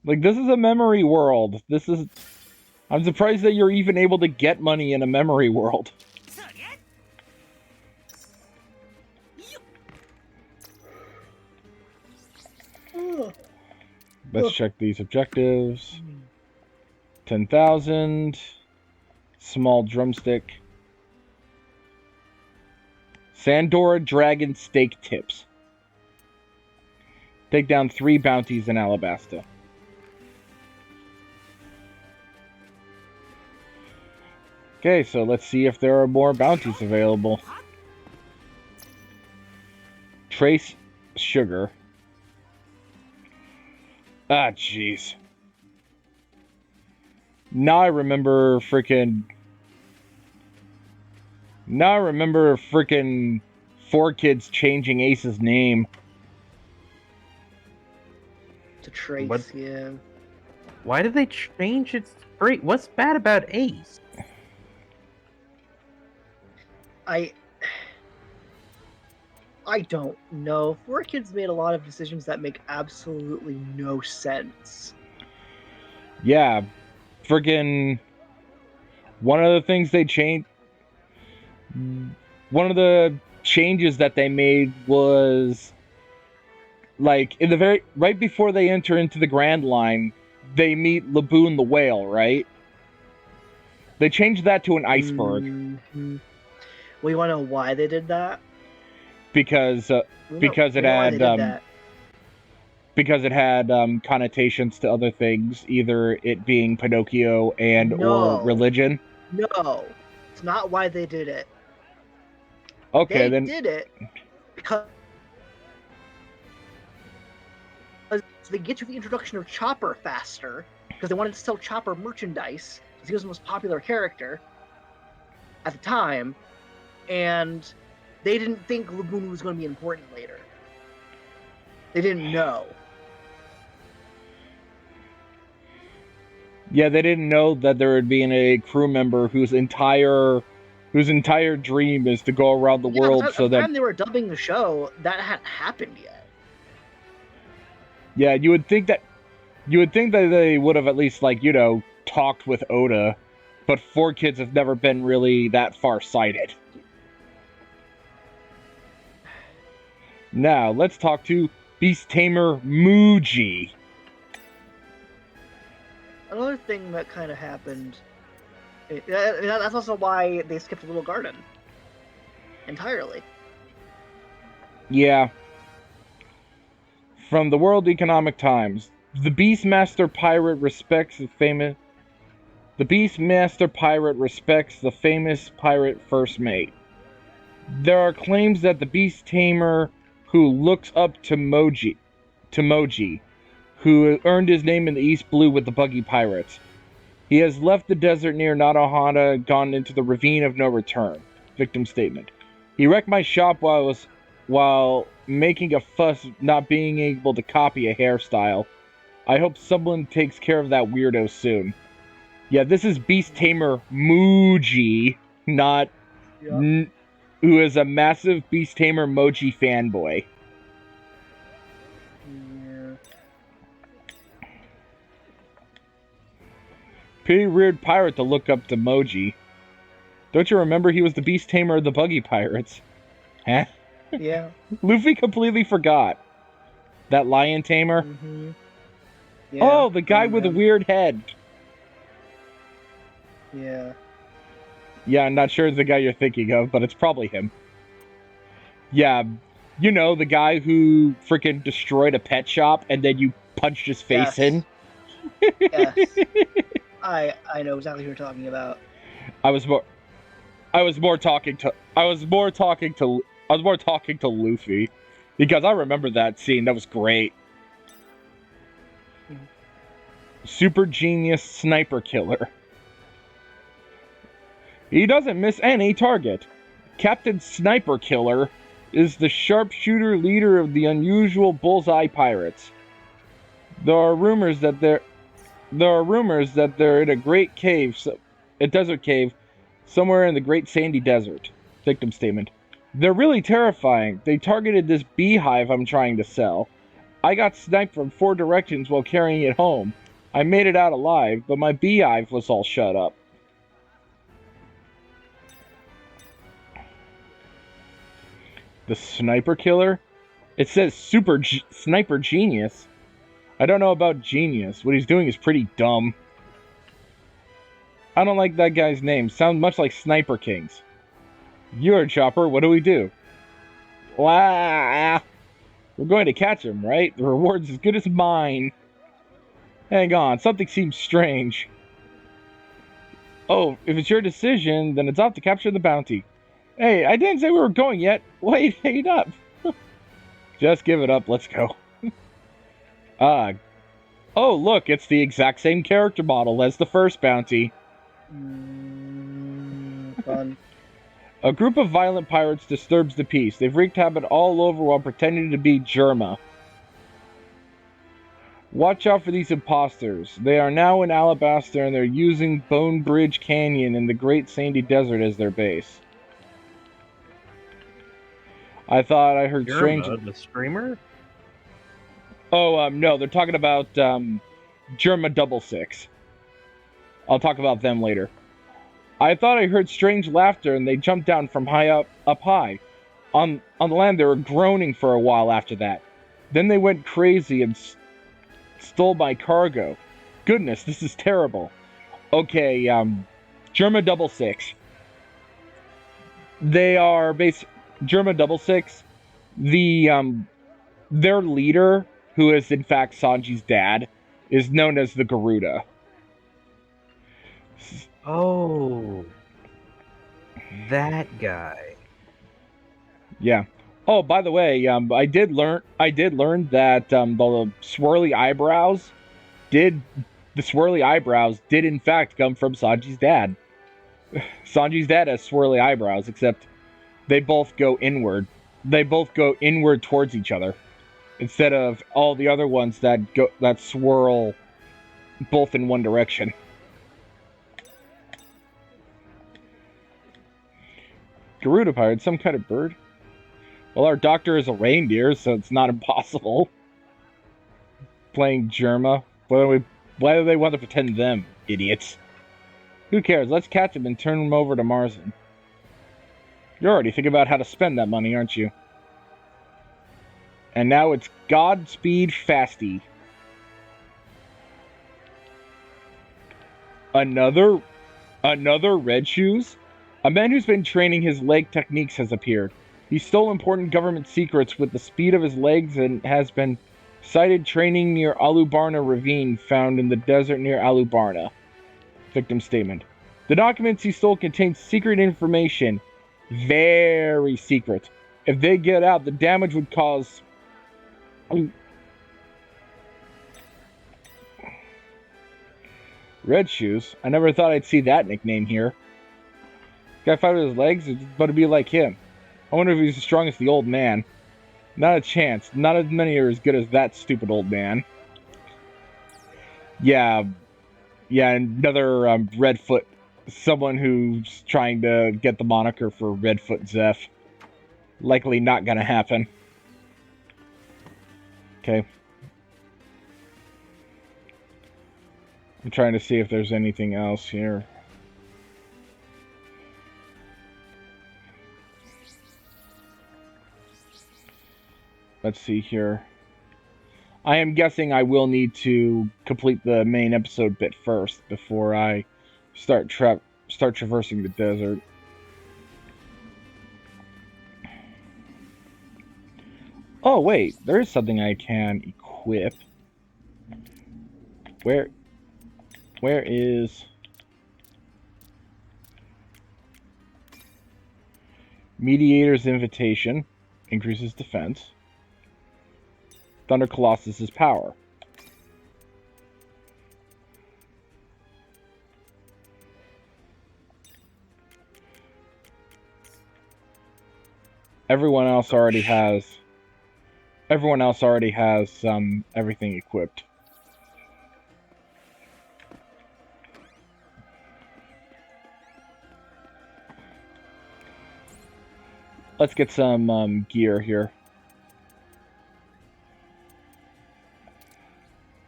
Like, this is a memory world. I'm surprised that you're even able to get money in a memory world. Let's check these objectives. 10,000. Small drumstick. Sandora Dragon Steak Tips. Take down 3 bounties in Alabasta. Okay, so let's see if there are more bounties available. Trace sugar. Ah, jeez. Now I remember freaking 4Kids changing Ace's name. To Trace, What? yeah. Why did they change its free? What's bad about Ace? I don't know. 4Kids made a lot of decisions that make absolutely no sense. Yeah, friggin' one of the things they changed. One of the changes that they made was like in the right before they enter into the Grand Line, they meet Laboon the whale, right? They changed that to an iceberg. Mm-hmm. Well, you want to know why they did that? Because it had connotations to other things, either it being Pinocchio or religion. No, it's not why they did it. Okay, they did it because they get to the introduction of Chopper faster because they wanted to sell Chopper merchandise because he was the most popular character at the time, and they didn't think Laboon was going to be important later. They didn't know. Yeah, they didn't know that there would be a crew member whose entire dream is to go around the world At the time they were dubbing the show, that hadn't happened yet. Yeah, you would think that they would have at least talked with Oda, but 4Kids have never been really that far-sighted. Now, let's talk to Beast Tamer Muji. Another thing that kind of happened, that's also why they skipped Little Garden entirely. Yeah. From the World Economic Times, the Beastmaster Pirate respects the famous pirate first mate. There are claims that the Beast Tamer who looks up to Moji, who earned his name in the East Blue with the Buggy Pirates. He has left the desert near Nanohana, gone into the Ravine of No Return. Victim statement. He wrecked my shop while making a fuss not being able to copy a hairstyle. I hope someone takes care of that weirdo soon. Yeah, this is Beast Tamer Muji, not... Yep. Who is a massive Beast Tamer Moji fanboy. Yeah. Pretty weird pirate to look up to Moji. Don't you remember he was the Beast Tamer of the Buggy Pirates? Huh? Yeah. Luffy completely forgot. That Lion Tamer? Mm-hmm. Yeah, oh, the guy with a weird head. Yeah. Yeah, I'm not sure it's the guy you're thinking of, but it's probably him. Yeah, you know, the guy who freaking destroyed a pet shop and then you punched his face in? Yes. I know exactly who you're talking about. I was more talking to Luffy because I remember that scene. That was great. Super genius sniper killer. He doesn't miss any target. Captain Sniper Killer is the sharpshooter leader of the unusual Bullseye Pirates. There are rumors that they're in a desert cave, somewhere in the Great Sandy Desert. Victim statement. They're really terrifying. They targeted this beehive I'm trying to sell. I got sniped from 4 directions while carrying it home. I made it out alive, but my beehive was all shut up. The sniper killer? It says sniper genius. I don't know about genius. What he's doing is pretty dumb. I don't like that guy's name. Sounds much like Sniper Kings. You're a chopper. What do we do? Wow. We're going to catch him, right? The reward's as good as mine. Hang on. Something seems strange. Oh, if it's your decision, then it's off to capture the bounty. Hey, I didn't say we were going yet. Wait, hang up. Just give it up. Let's go. Oh, look. It's the exact same character model as the first bounty. Fun. A group of violent pirates disturbs the peace. They've wreaked havoc all over while pretending to be Germa. Watch out for these imposters. They are now in Alabaster and they're using Bone Bridge Canyon in the Great Sandy Desert as their base. I thought I heard strange... The streamer? Oh, no, they're talking about Germa 66. I'll talk about them later. I thought I heard strange laughter and they jumped down from up high. On the land, they were groaning for a while after that. Then they went crazy and stole my cargo. Goodness, this is terrible. Okay, Germa 66. They are Germa 66. Their leader, who is in fact Sanji's dad, is known as the Garuda. Oh, that guy. Yeah. Oh, by the way, I did learn that the swirly eyebrows did in fact come from Sanji's dad. Sanji's dad has swirly eyebrows, except they both go inward. They both go inward towards each other, instead of all the other ones that swirl both in one direction. Garuda pirate, some kind of bird? Well, our doctor is a reindeer, so it's not impossible. Playing Germa. Why do they want to pretend them, idiots? Who cares? Let's catch him and turn him over to Marzen. You're already thinking about how to spend that money, aren't you? And now it's Godspeed Fasty. Another Red Shoes? A man who's been training his leg techniques has appeared. He stole important government secrets with the speed of his legs and has been sighted training near Alubarna Ravine found in the desert near Alubarna. Victim statement. The documents he stole contain secret information. Very secret. If they get out, the damage would cause... Red Shoes? I never thought I'd see that nickname here. Guy fight with his legs? It's about to be like him. I wonder if he's as strong as the old man. Not a chance. Not as many are as good as that stupid old man. Yeah, another Redfoot. Someone who's trying to get the moniker for Redfoot Zeph. Likely not gonna happen. Okay. I'm trying to see if there's anything else here. Let's see here. I am guessing I will need to complete the main episode bit first before I start traversing the desert. Oh wait, there is something I can equip. Where is Mediator's Invitation? Increases defense. Thunder Colossus's power. Everyone else already has everything equipped. Let's get some gear here.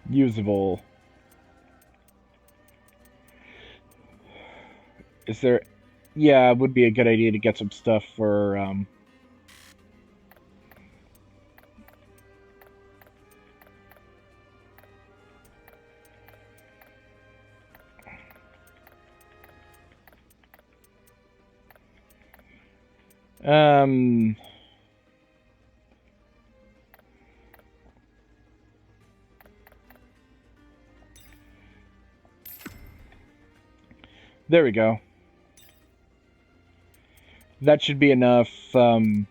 Usable. Is there... Yeah, it would be a good idea to get some stuff for, there we go. That should be enough, that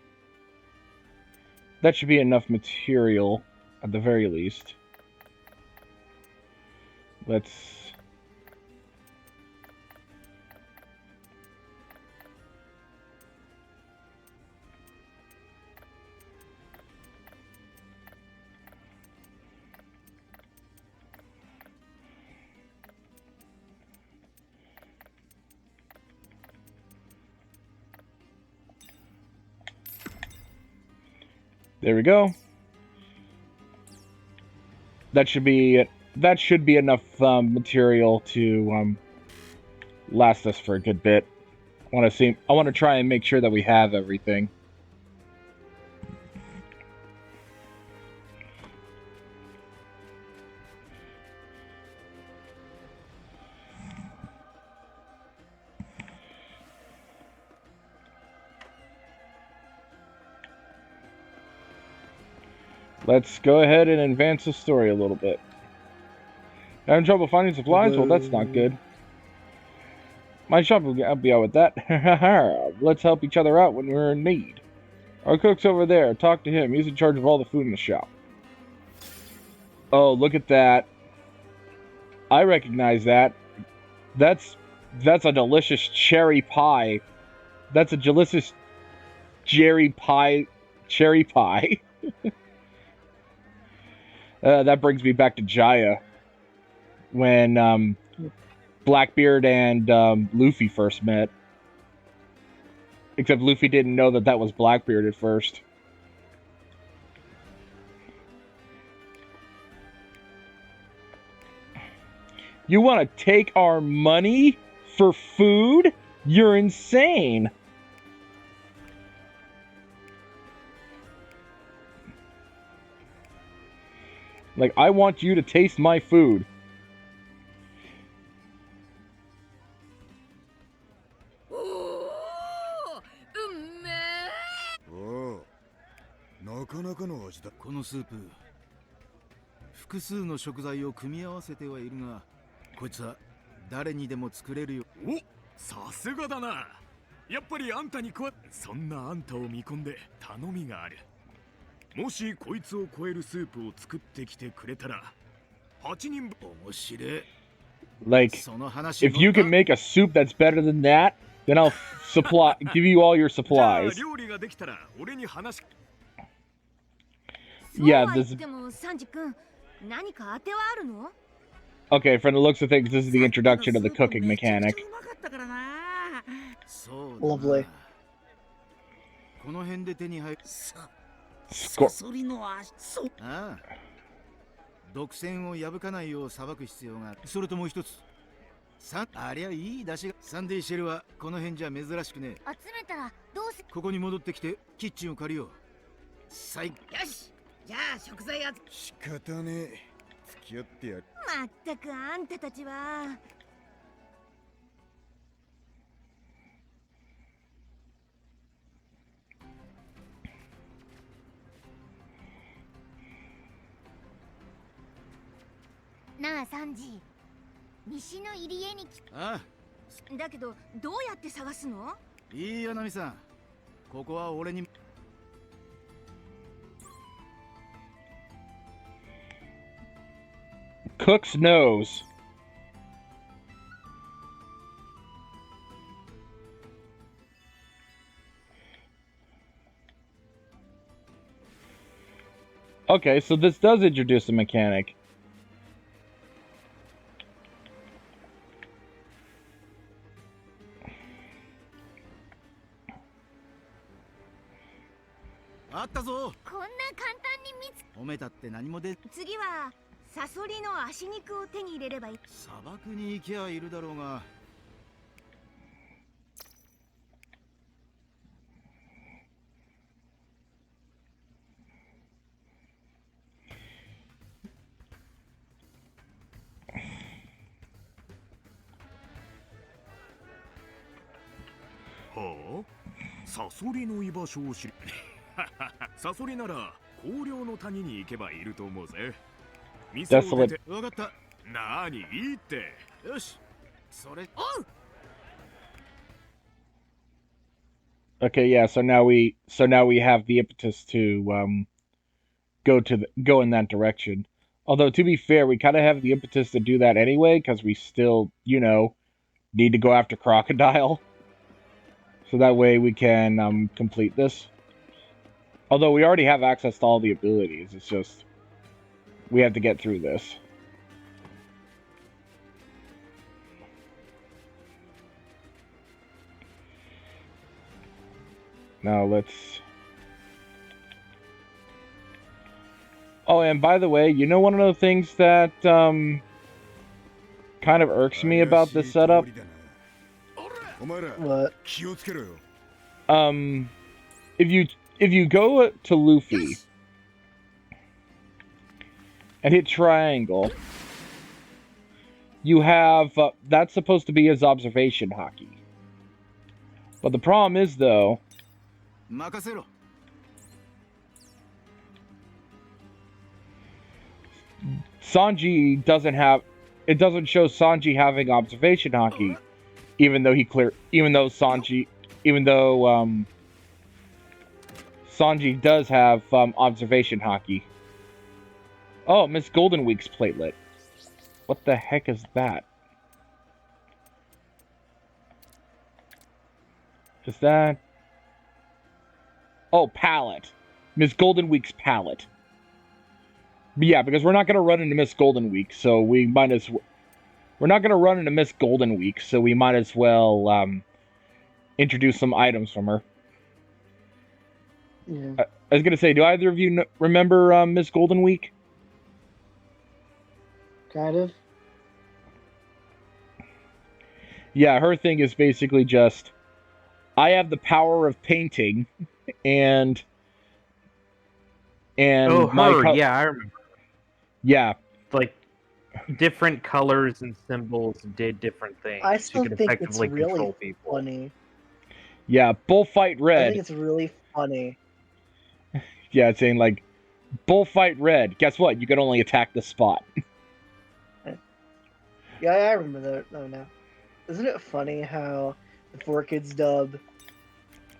should be enough material, at the very least. Let's... There we go. That should be enough material to last us for a good bit. I want to try and make sure that we have everything. Let's go ahead and advance the story a little bit. Having trouble finding supplies? Well, that's not good. My shop will help you out with that. Let's help each other out when we're in need. Our cook's over there. Talk to him. He's in charge of all the food in the shop. Oh, look at that. I recognize that. That's a delicious cherry pie. That's a delicious cherry pie. That brings me back to Jaya, when Blackbeard and Luffy first met. Except Luffy didn't know that that was Blackbeard at first. You want to take our money for food? You're insane. Like, I want you to taste my food. Oh, なかなかの味だ。このスープ、複数の食材を組み合わせてはいるが、こいつは誰にでも作れるよ。お、さすがだな。やっぱりあんたにそんなあんたを見込んで頼みがある。もしこいつを超えるスープを作ってきてくれたら、8人分。面白い。Like, if you can make a soup that's better than that, then I'll give you all your supplies. Yeah, this. Okay, from the looks of things, this is the introduction of the cooking mechanic. Lovely. Ah. 独占を破かないよう裁く必要がある。それともう一つ。ありゃいい出汁が。サンデーシェルはこの辺じゃ珍しくね。集めたらどうせ。ここに戻ってきてキッチンを借りよう。よし。じゃあ食材は仕方ねえ。付き合ってやる。まったくあんたたちは。なあサンジ、西の入り江に来た。ああ。だけどどうやって探すの？いいよナミさん。ここは俺に。Cook's nose. Okay, so this does introduce a mechanic. サソリの足肉を手に入れればいい。砂漠に行きゃいるだろうが。はあ、サソリの居場所を知りサソリなら荒涼の谷に行けばいると思うぜ。店を出て。わかった。なあにいいって。よし。それ。Okay, yeah. So now we have the impetus to go in that direction. Although to be fair, we kind of have the impetus to do that anyway because we still, need to go after Crocodile. So that way we can complete this. Although we already have access to all the abilities, it's just we have to get through this. Now let's... Oh, and by the way, one of the things that kind of irks me about this setup? What? If you go to Luffy and hit triangle, you have that's supposed to be his observation hockey. But the problem is though, Sanji doesn't show Sanji having observation hockey, even though Sanji does have observation hockey. Oh, Miss Goldenweek's platelet. What the heck is that? Is that... Oh, pallet. Miss Goldenweek's pallet. But yeah, because we're not going to run into Miss Goldenweek, so we might as well... We're not going to run into Miss Goldenweek, so we might as well introduce some items from her. Yeah. I was going to say, do either of you remember Miss Goldenweek? Kind of. Yeah, her thing is basically just, I have the power of painting, and oh, her, yeah, I remember. Yeah. Like, different colors and symbols did different things. I still you could think effectively it's really control people. funny. Yeah, Bullfight Red. I think it's really funny. Yeah, it's saying like, Bullfight Red. Guess what? You can only attack the spot. Yeah, I remember that. Oh, no. Isn't it funny how the 4Kids dub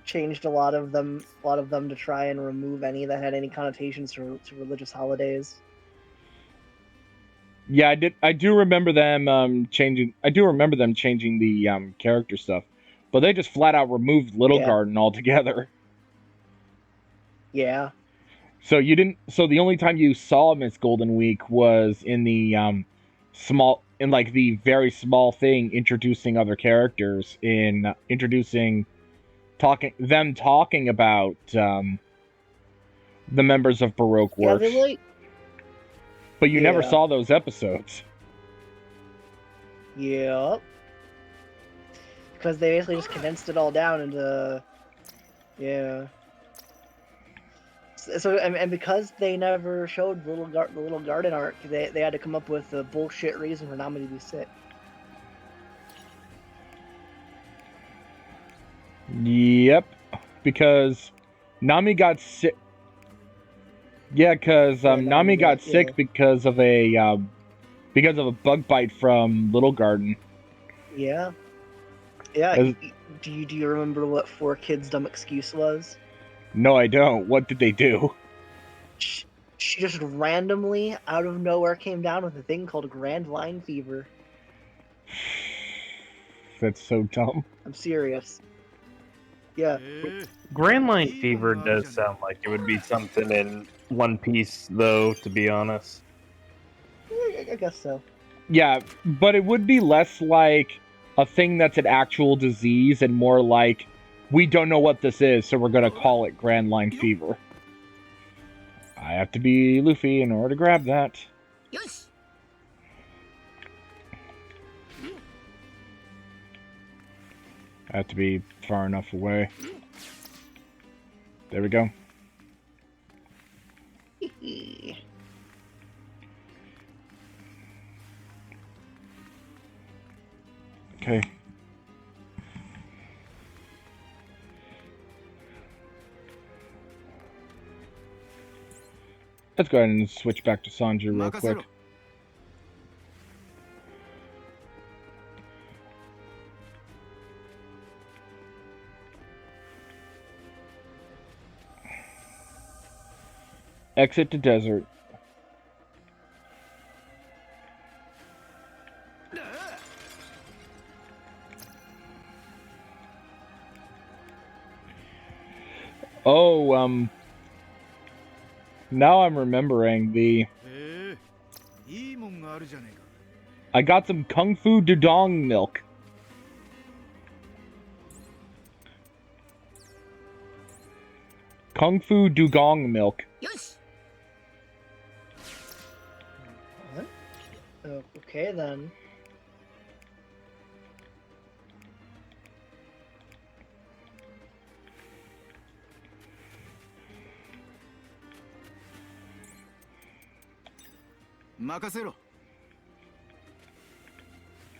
changed a lot of them to try and remove any that had any connotations to religious holidays? Yeah, I do remember them changing. I do remember them changing the character stuff, but they just flat out removed Little Garden altogether. Yeah. So you didn't. So the only time you saw Miss Golden Week was in the the very small thing introducing other characters, talking about the members of Baroque Works. Yeah, but you never saw those episodes. Yep. Because they basically just condensed it all down into... Yeah. So, and because they never showed the little garden arc, they had to come up with a bullshit reason for Nami to be sick. Yep. Because Nami got sick. Yeah, because Nami got sick because of a bug bite from Little Garden. Yeah. Yeah. Do you remember what 4Kids' dumb excuse was? No, I don't. What did they do? She just randomly, out of nowhere, came down with a thing called Grand Line Fever. That's so dumb. I'm serious. Yeah. Grand Line Fever does sound like it would be something in One Piece, though, to be honest. I guess so. Yeah, but it would be less like a thing that's an actual disease and more like, we don't know what this is, so we're going to call it Grand Line Fever. I have to be Luffy in order to grab that. よし。 I have to be far enough away. There we go. Okay. Let's go ahead and switch back to Sanji real quick. 任せろ Exit to desert. Oh, now I'm remembering the... いいもんがあるじゃねえか I got some Kung Fu Dudong milk. Kung Fu Dugong milk. よし。 What? Oh, okay then.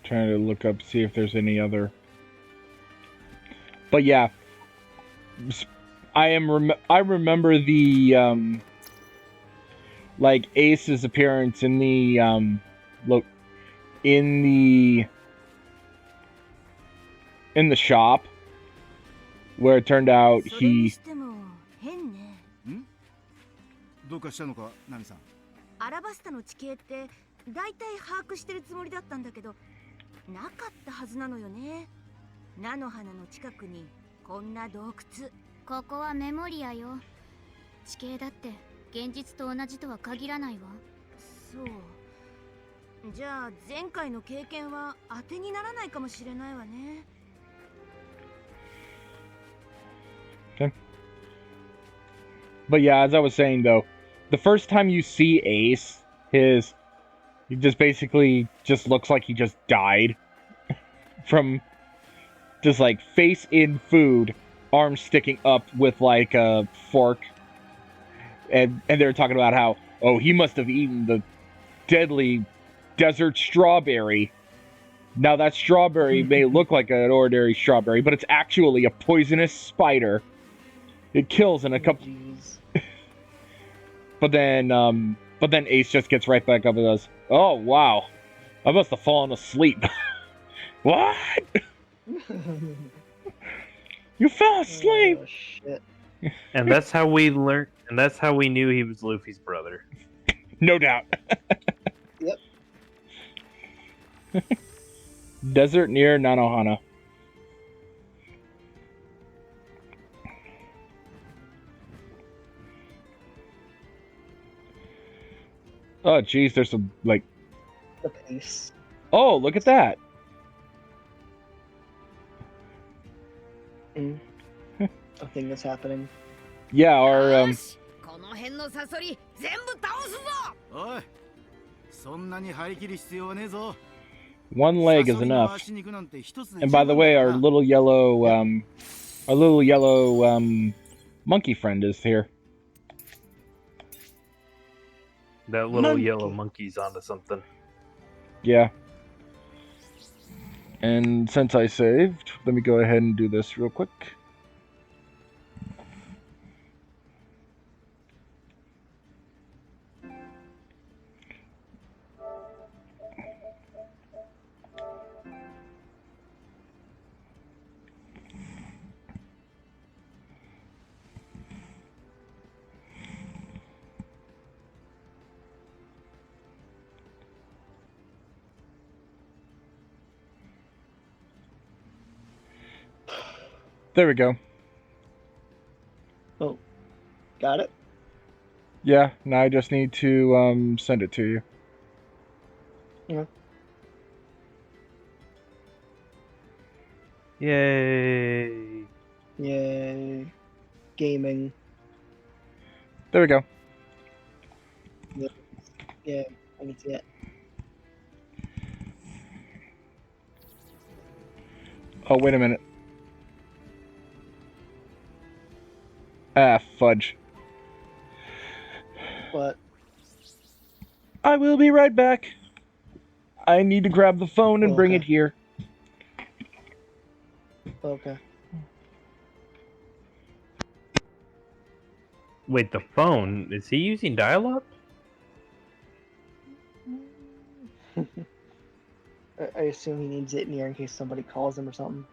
Trying to look up, see if there's any other. But yeah, I remember the like Ace's appearance in the in the shop where it turned out それに he しても変ね。どうかしたのかナミさん アラバスタの地形って大体把握してるつもりだったんだけど、なかったはずなのよね。菜の花の近くにこんな洞窟。ここはメモリアよ。地形だって現実と同じとは限らないわ。そう。じゃあ前回の経験は当てにならないかもしれないわね。 But yeah, as I was saying though, the first time you see Ace, he just basically just looks like he just died from just like face in food, arms sticking up with like a fork, and they're talking about how, oh, he must have eaten the deadly desert strawberry. Now that strawberry may look like an ordinary strawberry, but it's actually a poisonous spider. It kills in a couple. Jeez. But then Ace just gets right back up and goes, "Oh wow, I must have fallen asleep." What? You fell asleep? Oh, shit. And that's how we learned. And that's how we knew he was Luffy's brother. No doubt. Yep. Desert near Nanohana. Oh, geez, there's some, like... The pace. Oh, look at that! A thing that's happening. Yeah, our, よし、この辺のサソリ全部倒すぞ。おいそんなに張り切る必要はねえぞ one leg is サソリの enough. 足肉なんて一つで And by the way, our 十分だな little yellow, monkey friend is here. That little Monkey. yellow monkey's onto something. Yeah. And since I saved, let me go ahead and do this real quick. There we go. Oh. Got it? Yeah, now I just need to send it to you. Yeah. Yay! Yay. Gaming. There we go. Yeah. I can see it. Oh, wait a minute. Ah, fudge. But I will be right back. I need to grab the phone and bring Okay. it here. okay. Wait, the phone? Is he using dial-up? I assume he needs it near in case somebody calls him or something.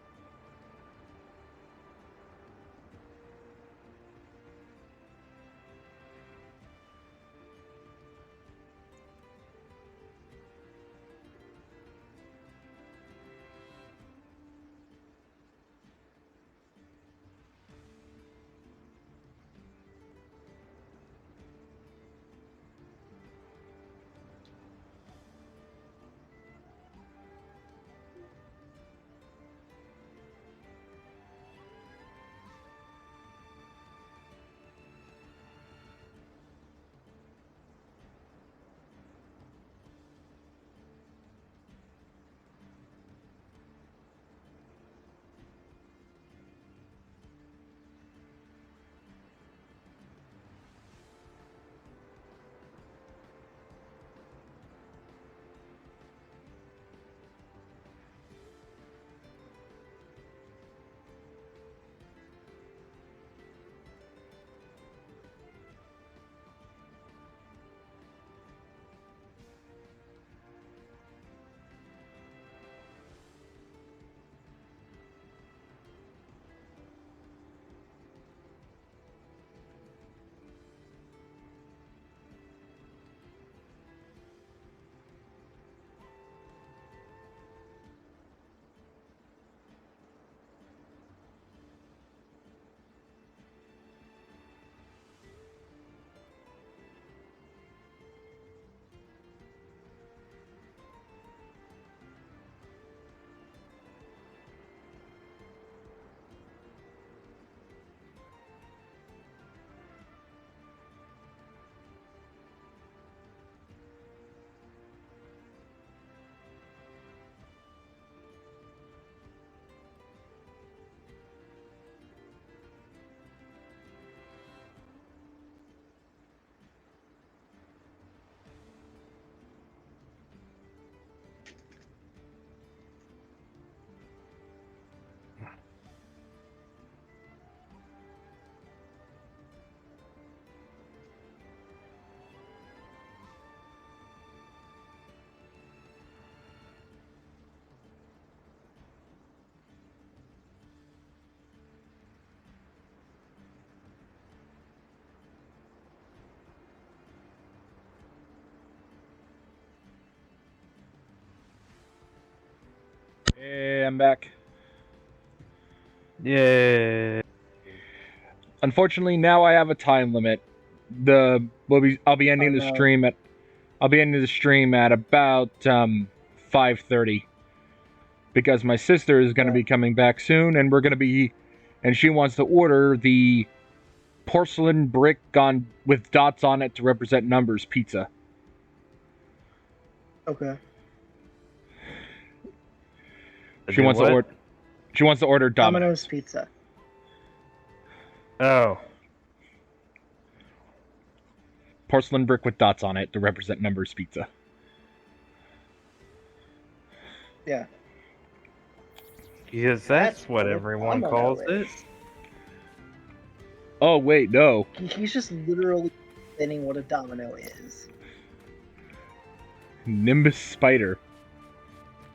Hey, I'm back. Yeah. Unfortunately, now I have a time limit. I'll be ending Oh, the no. stream at about 5:30 because my sister is going to Okay. be coming back soon, and and she wants to order the porcelain brick gone with dots on it to represent numbers pizza. Okay. She wants to order. She wants to order Domino's Domino's. Pizza. Oh. Porcelain brick with dots on it to represent numbers pizza. Yeah. Because that's what a everyone domino calls it. is. Oh wait, no. He's just literally explaining what a domino is. Nimbus spider.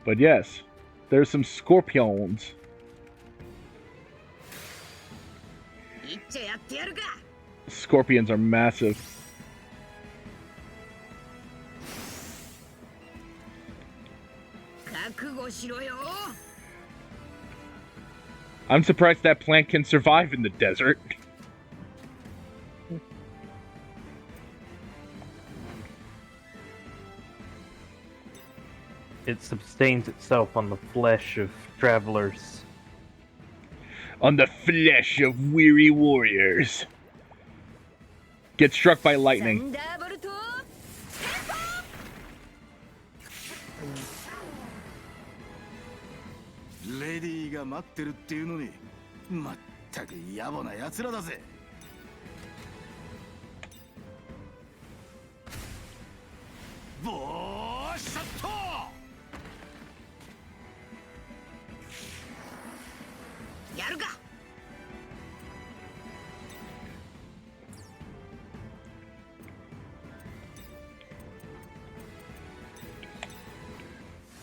But yes, there's some scorpions. Scorpions are massive. I'm surprised that plant can survive in the desert. It sustains itself on the flesh of travelers. On the flesh of weary warriors. Get struck by lightning. レディーが待ってるっていうのに、まったく野暮な奴らだぜ。ボーシャット。やるか。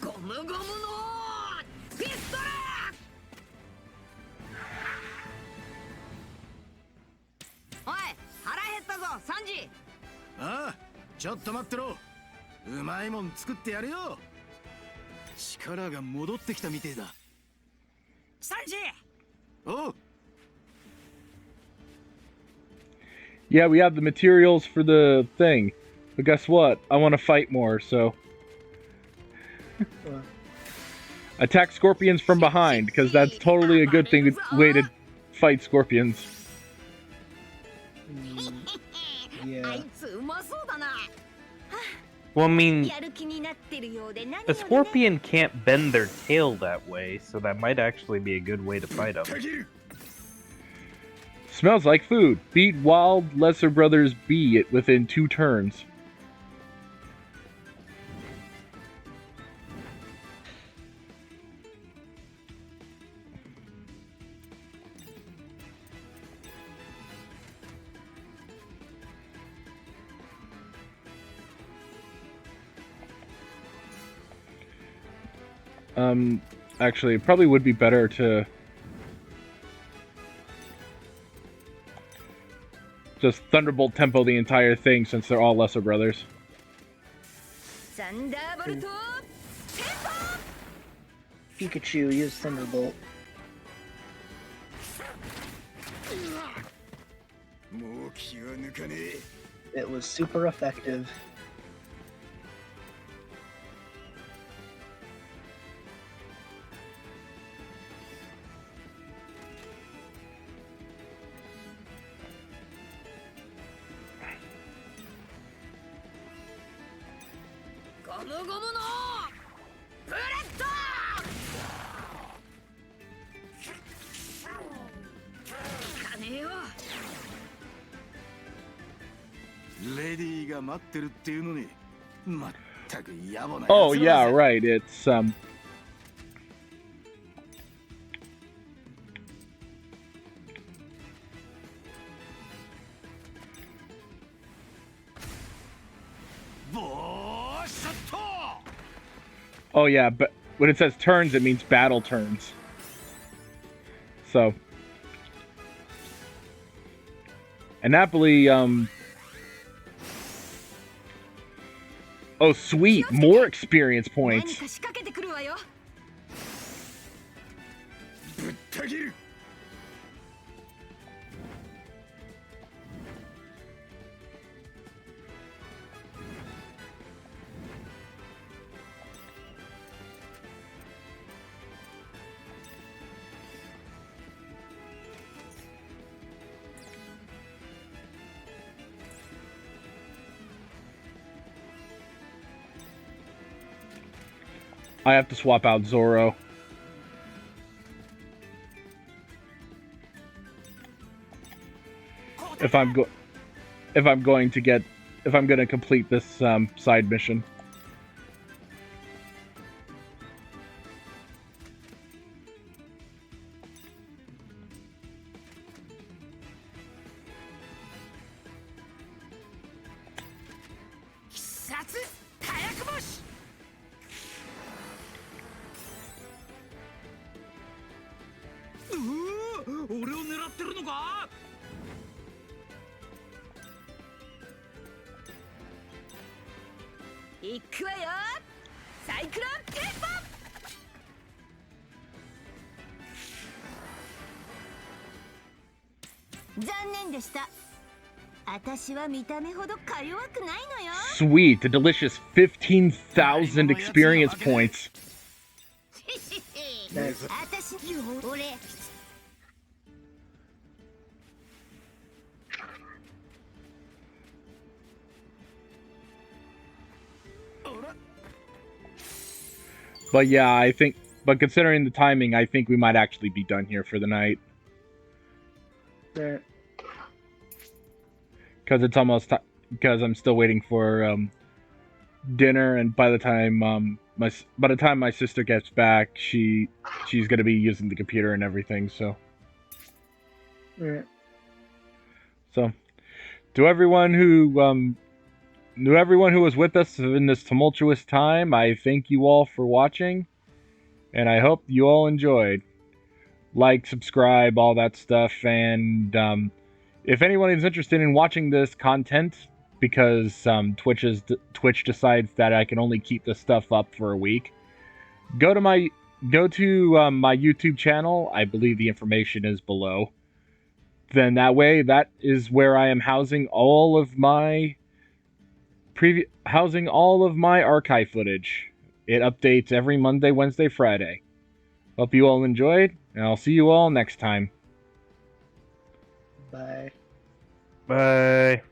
ゴムゴムのピストル。おい、腹減ったぞ、サンジ。ああ、ちょっと待ってろ。うまいもん作ってやるよ。力が戻ってきたみてえだ。サンジ。おう。 Yeah, we have the materials for the thing. But guess what? I want to fight more, so... Attack scorpions from behind, because that's totally a good way to fight scorpions. Yeah. Well, I mean, a scorpion can't bend their tail that way, so that might actually be a good way to fight them. Smells like food. Beat wild lesser brothers B within 2 turns. Actually, it probably would be better to just Thunderbolt tempo the entire thing since they're all lesser brothers. Pikachu used Thunderbolt. It was super effective. Oh yeah, right. It's Oh yeah, but when it says turns, it means battle turns. So, and Napoli, oh sweet, more experience points. I have to swap out Zoro. If I'm going to complete this side mission. Sweet, a delicious 15,000 experience points. Nice. But yeah, I think. But considering the timing, I think we might actually be done here for the night. There. Because it's almost. Because I'm still waiting for dinner, and by the time my sister gets back, she's gonna be using the computer and everything. So. Yeah. So, to everyone who was with us in this tumultuous time, I thank you all for watching, and I hope you all enjoyed. Like, subscribe, all that stuff, and if anyone is interested in watching this content, because Twitch decides that I can only keep this stuff up for a week, go to my YouTube channel. I believe the information is below. Then that way, that is where I am housing all of my archive footage. It updates every Monday, Wednesday, Friday. Hope you all enjoyed, and I'll see you all next time. Bye. Bye.